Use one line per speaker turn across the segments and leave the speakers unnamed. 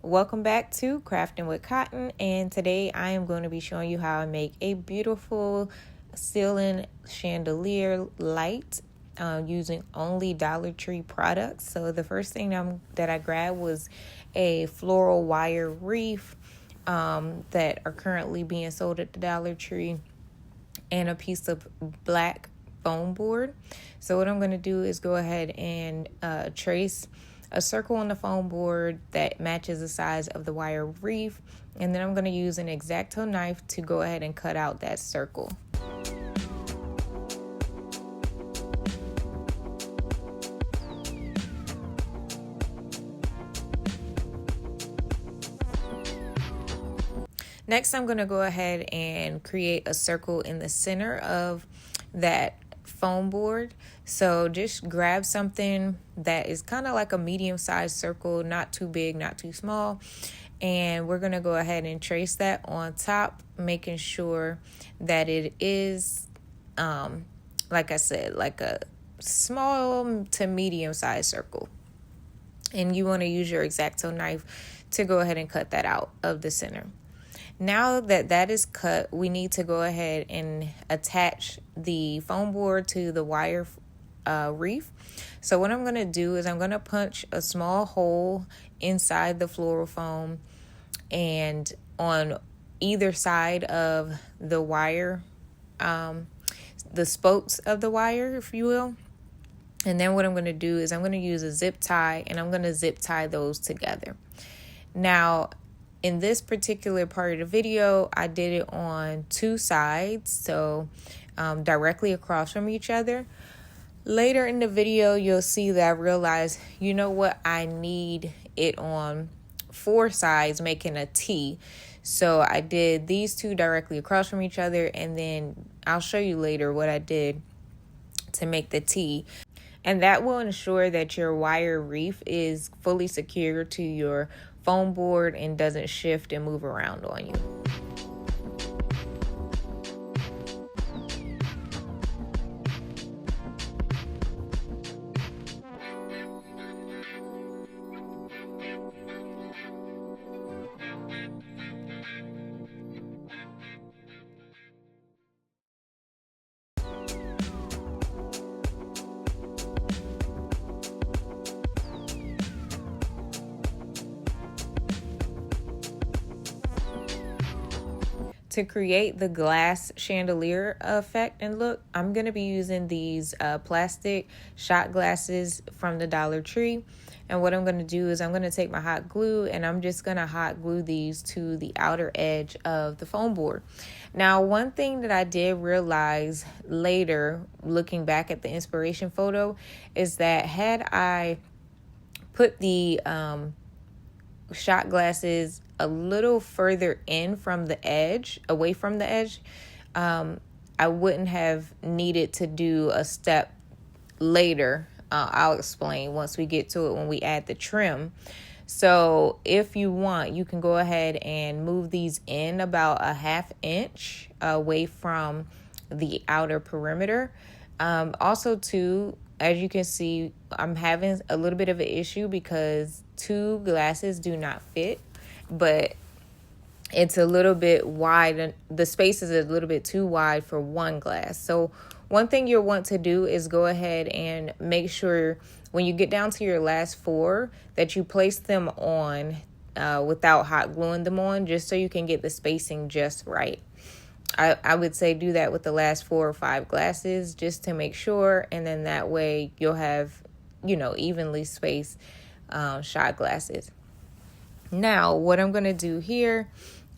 Welcome back to Crafting with Cotton, and today I am going to be showing you how I make a beautiful ceiling chandelier light using only Dollar Tree products. So the first thing that I grabbed was a floral wire wreath that are currently being sold at the Dollar Tree, and a piece of black foam board. So what I'm going to do is go ahead and trace a circle on the foam board that matches the size of the wire wreath, and then I'm going to use an X-Acto knife to go ahead and cut out that circle. Next, I'm going to go ahead and create a circle in the center of that foam board. So just grab something that is kind of like a medium-sized circle, not too big, not too small. And we're going to go ahead and trace that on top, making sure that it is, like I said, like a small to medium-sized circle. And you want to use your X-Acto knife to go ahead and cut that out of the center. Now that that is cut, we need to go ahead and attach the foam board to the wire wreath. So what I'm going to do is I'm going to punch a small hole inside the floral foam and on either side of the wire, the spokes of the wire, if you will. And then what I'm going to do is I'm going to use a zip tie, and I'm going to zip tie those together. Now, in this particular part of the video, I did it on two sides, so directly across from each other. Later in the video, you'll see that I realized, you know what, I need it on four sides, making a T. So I did these two directly across from each other, and then I'll show you later what I did to make the T. And that will ensure that your wire wreath is fully secure to your foam board and doesn't shift and move around on you. To create the glass chandelier effect and look, I'm going to be using these plastic shot glasses from the Dollar Tree. And what I'm going to do is I'm going to take my hot glue, and I'm just going to hot glue these to the outer edge of the foam board. Now, one thing that I did realize later, looking back at the inspiration photo, is that had I put the shot glasses a little further in from the edge, away from the edge, I wouldn't have needed to do a step later. I'll explain once we get to it when we add the trim. So if you want, you can go ahead and move these in about a 1/2 inch away from the outer perimeter. Also too, as you can see, I'm having a little bit of an issue because two glasses do not fit, but it's a little bit wide. The space is a little bit too wide for one glass. So one thing you'll want to do is go ahead and make sure when you get down to your last four that you place them on without hot gluing them on, just so you can get the spacing just right. I would say do that with the last 4 or 5 glasses just to make sure, and then that way you'll have, evenly spaced shot glasses. Now, what I'm going to do here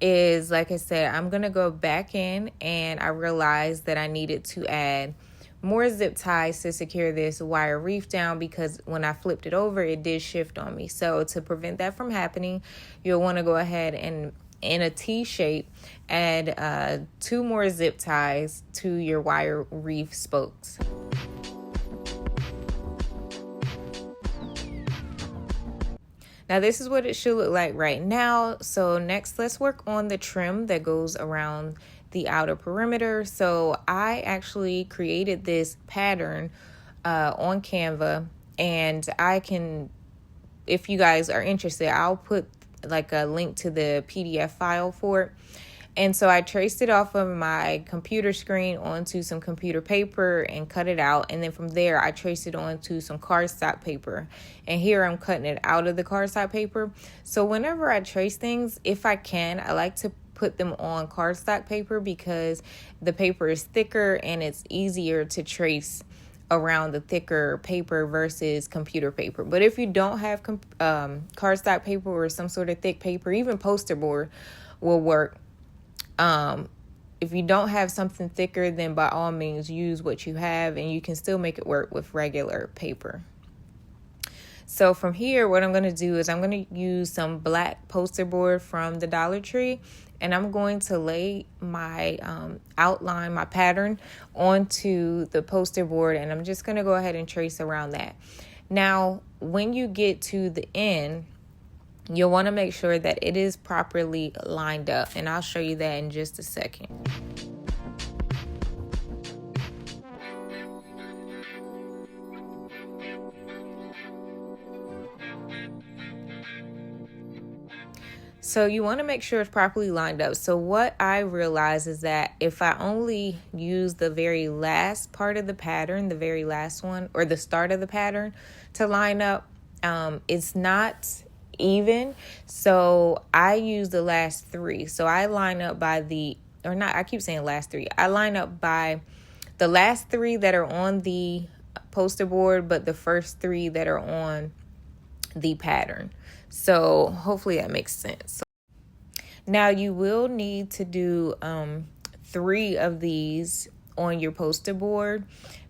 is, like I said, I'm going to go back in, and I realized that I needed to add more zip ties to secure this wire wreath down, because when I flipped it over, it did shift on me. So to prevent that from happening, you'll want to go ahead and, in a T shape, add 2 more zip ties to your wire wreath spokes. Now this is what it should look like right now. So next, let's work on the trim that goes around the outer perimeter. So I actually created this pattern on Canva, and I can, if you guys are interested, I'll put like a link to the PDF file for it. And so I traced it off of my computer screen onto some computer paper and cut it out. And then from there, I traced it onto some cardstock paper. And here I'm cutting it out of the cardstock paper. So whenever I trace things, if I can, I like to put them on cardstock paper because the paper is thicker and it's easier to trace around the thicker paper versus computer paper. But if you don't have cardstock paper or some sort of thick paper, even poster board will work. If you don't have something thicker, then by all means use what you have, and you can still make it work with regular paper. So from here, what I'm going to do is I'm going to use some black poster board from the Dollar Tree, and I'm going to lay my outline, my pattern onto the poster board, and I'm just going to go ahead and trace around that. Now, when you get to the end, you'll want to make sure that it is properly lined up, and I'll show you that in just a second. So you want to make sure it's properly lined up. So what I realize is that if I only use the very last part of the pattern, the very last one, or the start of the pattern to line up, it's not even. So I use the last three. So I line up by I keep saying last three. I line up by the last three that are on the poster board, but the first three that are on the pattern. So hopefully that makes sense. Now you will need to do 3 of these on your poster board,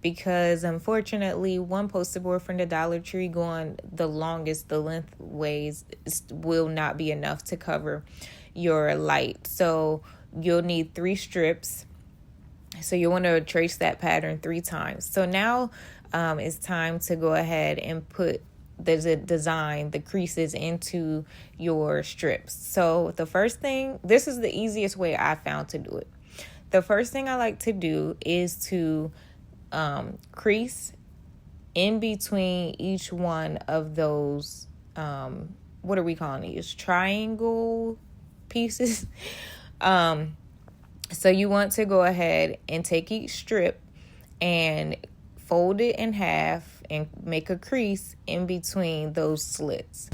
because unfortunately one poster board from the Dollar Tree going the longest, the lengthways, will not be enough to cover your light. So you'll need 3 strips. So you want to trace that pattern 3 times. So now it's time to go ahead and put the creases into your strips. So the first thing, this is the easiest way I found to do it. The first thing I like to do is to crease in between each one of those, what are we calling these? Triangle pieces. So you want to go ahead and take each strip and fold it in half and make a crease in between those slits.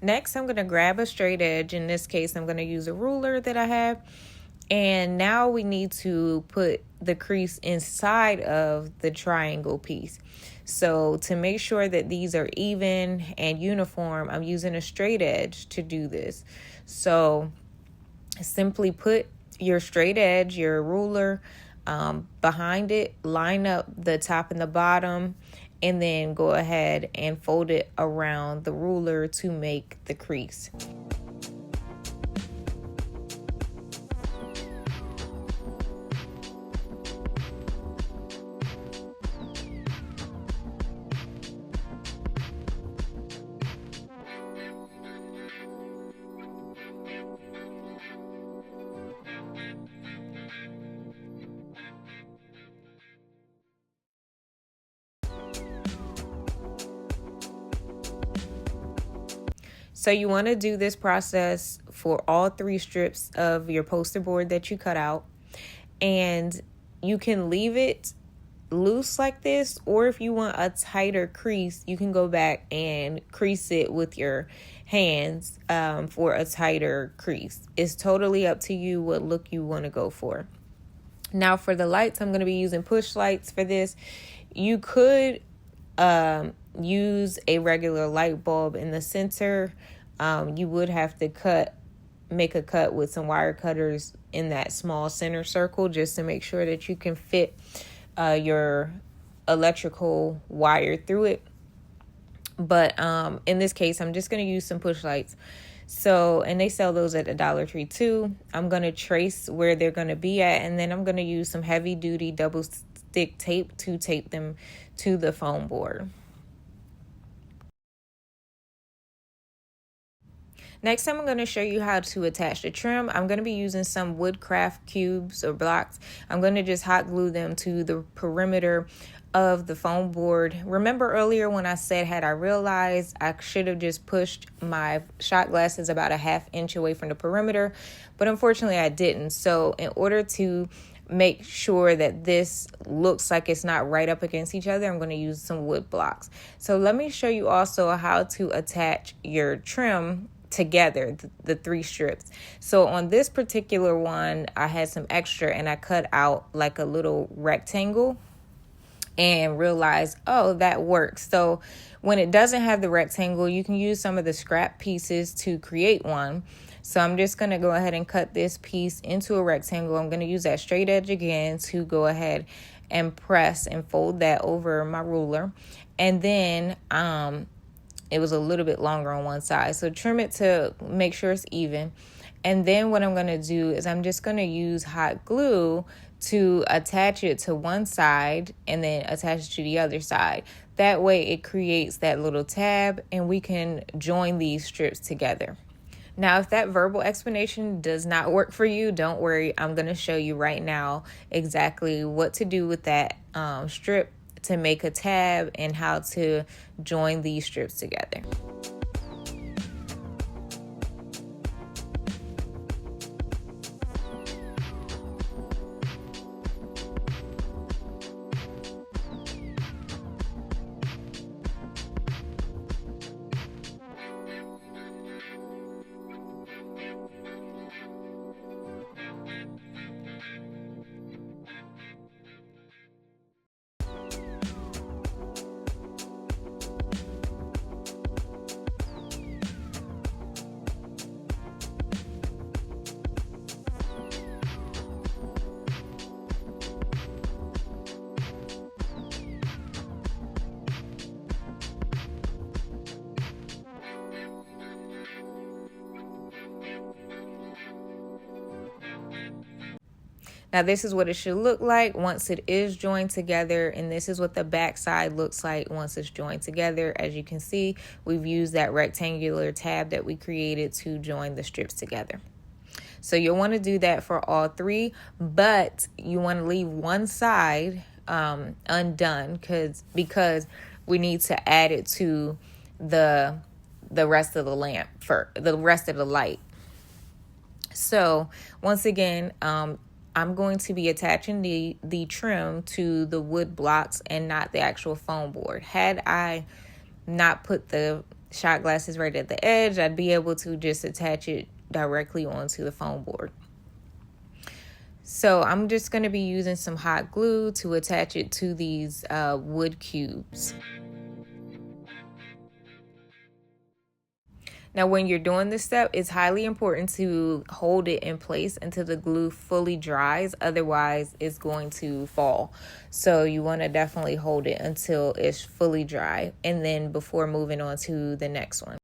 Next, I'm going to grab a straight edge. In this case, I'm going to use a ruler that I have. And now we need to put the crease inside of the triangle piece. So to make sure that these are even and uniform, I'm using a straight edge to do this. So simply put your straight edge, your ruler, behind it, line up the top and the bottom, and then go ahead and fold it around the ruler to make the crease. So you want to do this process for all 3 strips of your poster board that you cut out. And you can leave it loose like this, or if you want a tighter crease, you can go back and crease it with your hands for a tighter crease. It's totally up to you what look you want to go for. Now for the lights, I'm going to be using push lights for this. You could use a regular light bulb in the center. You would have to make a cut with some wire cutters in that small center circle just to make sure that you can fit your electrical wire through it. But in this case, I'm just going to use some push lights. So, and they sell those at the Dollar Tree too. I'm going to trace where they're going to be at, and then I'm going to use some heavy duty double stick tape to tape them to the foam board. Next, I'm going to show you how to attach the trim. I'm going to be using some woodcraft cubes or blocks. I'm going to just hot glue them to the perimeter of the foam board. Remember earlier when I said, had I realized, I should have just pushed my shot glasses about a ½ inch away from the perimeter, but unfortunately I didn't. So in order to make sure that this looks like it's not right up against each other, I'm going to use some wood blocks. So let me show you also how to attach your trim together, the 3 strips. So on this particular one, I had some extra and I cut out like a little rectangle and realized, oh, that works. So when it doesn't have the rectangle, you can use some of the scrap pieces to create one. So I'm just going to go ahead and cut this piece into a rectangle. I'm going to use that straight edge again to go ahead and press and fold that over my ruler. And then it was a little bit longer on one side. So trim it to make sure it's even. And then what I'm going to do is I'm just going to use hot glue to attach it to one side and then attach it to the other side. That way it creates that little tab and we can join these strips together. Now, if that verbal explanation does not work for you, don't worry. I'm going to show you right now exactly what to do with that strip to make a tab and how to join these strips together. Now this is what it should look like once it is joined together, and this is what the back side looks like once it's joined together. As you can see, we've used that rectangular tab that we created to join the strips together. So you'll want to do that for all 3, but you want to leave one side undone because we need to add it to the rest of the lamp, for the rest of the light. So once again, I'm going to be attaching the trim to the wood blocks and not the actual foam board. Had I not put the shot glasses right at the edge, I'd be able to just attach it directly onto the foam board. So I'm just going to be using some hot glue to attach it to these wood cubes. Now, when you're doing this step, it's highly important to hold it in place until the glue fully dries. Otherwise, it's going to fall. So you want to definitely hold it until it's fully dry, and then before moving on to the next one.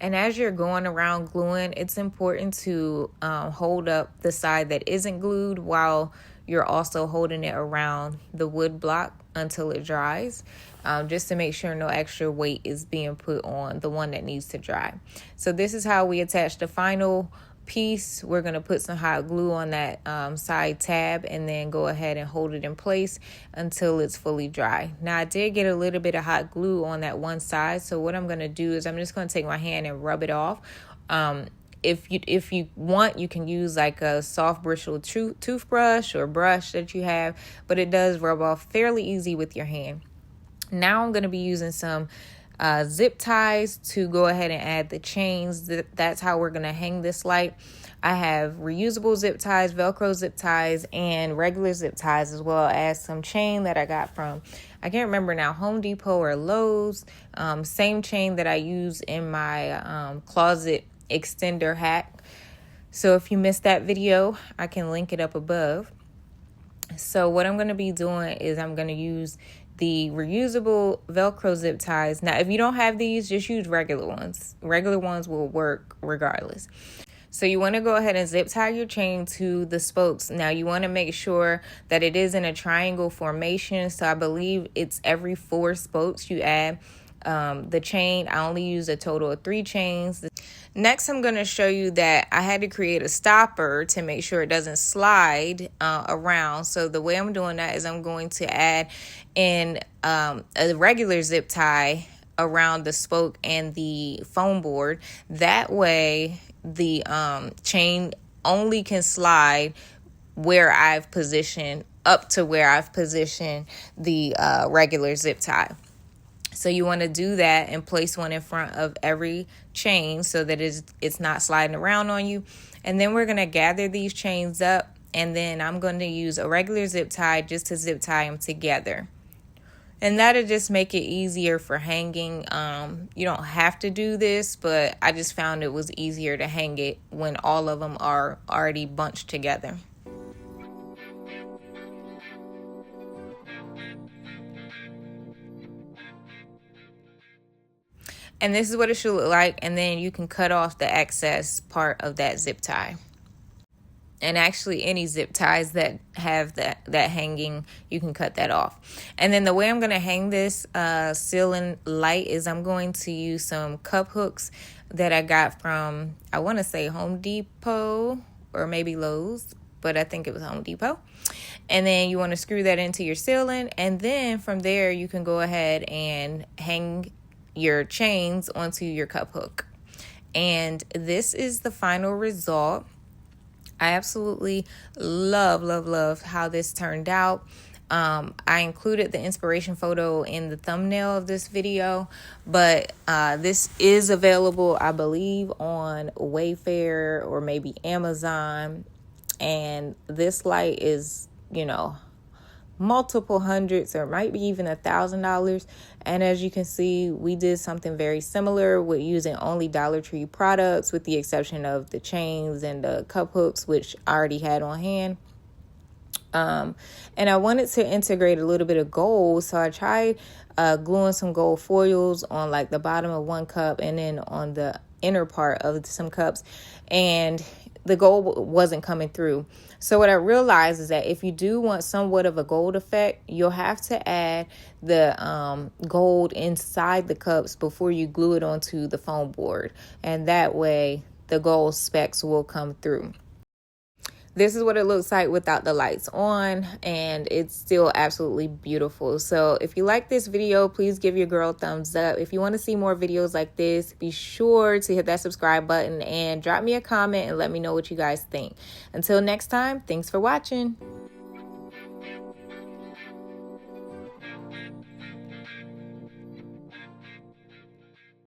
And as you're going around gluing, it's important to hold up the side that isn't glued while you're also holding it around the wood block until it dries, just to make sure no extra weight is being put on the one that needs to dry. So this is how we attach the final piece, we're going to put some hot glue on that side tab and then go ahead and hold it in place until it's fully dry. Now I did get a little bit of hot glue on that one side, so what I'm going to do is I'm just going to take my hand and rub it off. If you want, you can use like a soft bristled toothbrush or brush that you have, but it does rub off fairly easy with your hand. Now I'm going to be using some zip ties to go ahead and add the chains. That's how we're going to hang this light. I have reusable zip ties, Velcro zip ties, and regular zip ties, as well as some chain that I got from, I can't remember now, Home Depot or Lowe's. Same chain that I use in my closet extender hack. So if you missed that video, I can link it up above. So what I'm going to be doing is I'm going to use the reusable Velcro zip ties. Now, if you don't have these, just use regular ones. Regular ones will work regardless. So you want to go ahead and zip tie your chain to the spokes. Now you want to make sure that it is in a triangle formation. So I believe it's every 4 spokes you add the chain. I only use a total of 3 chains. Next, I'm going to show you that I had to create a stopper to make sure it doesn't slide around. So the way I'm doing that is I'm going to add in a regular zip tie around the spoke and the foam board. That way the chain only can slide where I've positioned, up to where I've positioned the regular zip tie. So you want to do that and place one in front of every chain so that it's not sliding around on you. And then we're going to gather these chains up, and then I'm going to use a regular zip tie just to zip tie them together. And that'll just make it easier for hanging. You don't have to do this, but I just found it was easier to hang it when all of them are already bunched together. And this is what it should look like. And then you can cut off the excess part of that zip tie. And actually any zip ties that have that hanging, you can cut that off. And then the way I'm going to hang this ceiling light is I'm going to use some cup hooks that I got from, I want to say Home Depot or maybe Lowe's, but I think it was Home Depot. And then you want to screw that into your ceiling. And then from there, you can go ahead and hang your chains onto your cup hook. And this is the final result. I absolutely love how this turned out. I included the inspiration photo in the thumbnail of this video, but this is available, I believe, on Wayfair or maybe Amazon. And this light is, multiple hundreds or might be even $1,000. And as you can see, we did something very similar with using only Dollar Tree products, with the exception of the chains and the cup hooks, which I already had on hand. And I wanted to integrate a little bit of gold, so I tried gluing some gold foils on like the bottom of one cup and then on the inner part of some cups, and the gold wasn't coming through. So what I realized is that if you do want somewhat of a gold effect, you'll have to add the gold inside the cups before you glue it onto the foam board. And that way the gold specks will come through. This is what it looks like without the lights on, and it's still absolutely beautiful. So if you like this video, please give your girl a thumbs up. If you want to see more videos like this, be sure to hit that subscribe button and drop me a comment and let me know what you guys think. Until next time, thanks for watching.